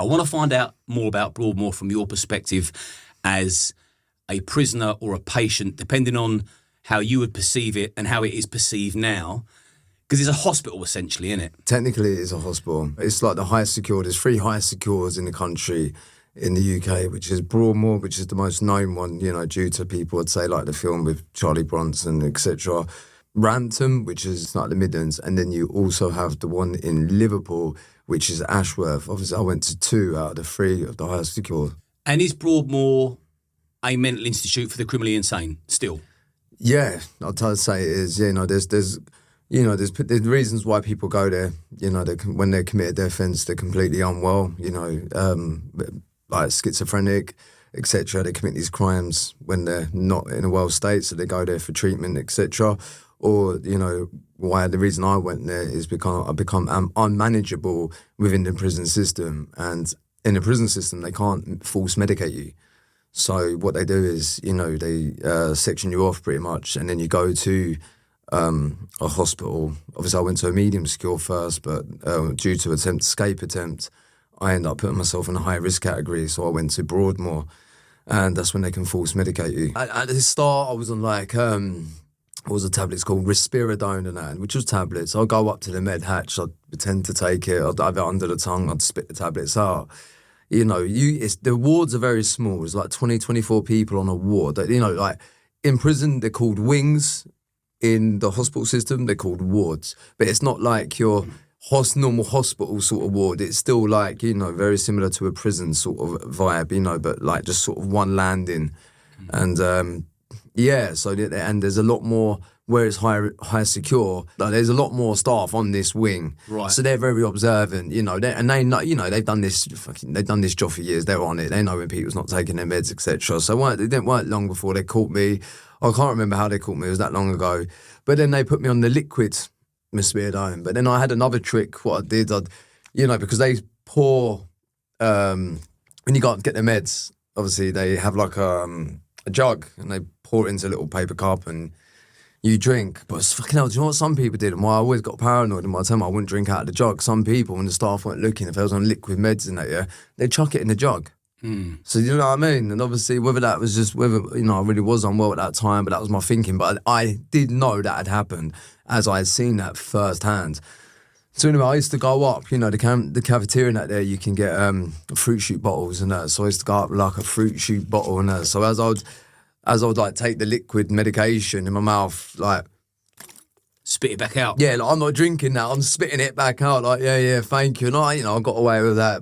I want to find out more about Broadmoor from your perspective as a prisoner or a patient, depending on how you would perceive it and how it is perceived now. Because it's a hospital, essentially, isn't it? Technically, it is a hospital. It's like the highest secure. There's 3 highest secures in the country, in the UK, which is Broadmoor, which is the most known one, you know, due to people would say, like the film with Charlie Bronson, etc. Rampton, which is like the Midlands, and then you also have the one in Liverpool, which is Ashworth. Obviously, I went to 2 out of the 3 of the highest secure. And is Broadmoor a mental institute for the criminally insane still? Yeah, I'd try to say it is. You know, there's reasons why people go there. You know, when they're committed their offence, they're completely unwell. You know, like schizophrenic, etc. They commit these crimes when they're not in a well state, so they go there for treatment, etc. Or, you know, why the reason I went there is because I become unmanageable within the prison system, and in the prison system they can't force medicate you. So what they do is, you know, they section you off pretty much, and then you go to a hospital. Obviously, I went to a medium secure first, but due to escape attempt, I ended up putting myself in a high risk category. So I went to Broadmoor, and that's when they can force medicate you. At the start, I was on like what was the tablets called? Risperidone and that, which was tablets. I'd go up to the med hatch, I'd pretend to take it, I'd have it under the tongue, I'd spit the tablets out. You know, the wards are very small. It's like 20, 24 people on a ward. You know, like in prison, they're called wings. In the hospital system, they're called wards. But it's not like your normal hospital sort of ward. It's still like, you know, very similar to a prison sort of vibe, you know, but like just sort of one landing. And yeah, so and there's a lot more, where it's high secure, like there's a lot more staff on this wing, right? So they're very observant, you know, they know, you know, they've done this job for years. They're on it. They know when people's not taking their meds, etc. So it didn't work long before they caught me. I can't remember how they caught me. It was that long ago. But then they put me on the liquid risperidone. But then I had another trick. What I did, you know, because they pour when you go and get the meds. Obviously, they have like a jug and they pour it into a little paper cup and you drink. But it's fucking hell, do you know what some people did? And why I always got paranoid, and by the time I wouldn't drink out of the jug, some people, when the staff weren't looking, if they was on liquid meds in that, yeah, they'd chuck it in the jug. So you know what I mean? And obviously whether, you know, I really was unwell at that time, but that was my thinking. But I did know that had happened, as I had seen that firsthand. So anyway, I used to go up, you know, the cafeteria and that there, you can get fruit shoot bottles and that. So I used to go up with like a fruit shoot bottle and that. So as I would like take the liquid medication in my mouth, like spit it back out. Yeah, like I'm not drinking that. I'm spitting it back out. Like, yeah, thank you. And I got away with that.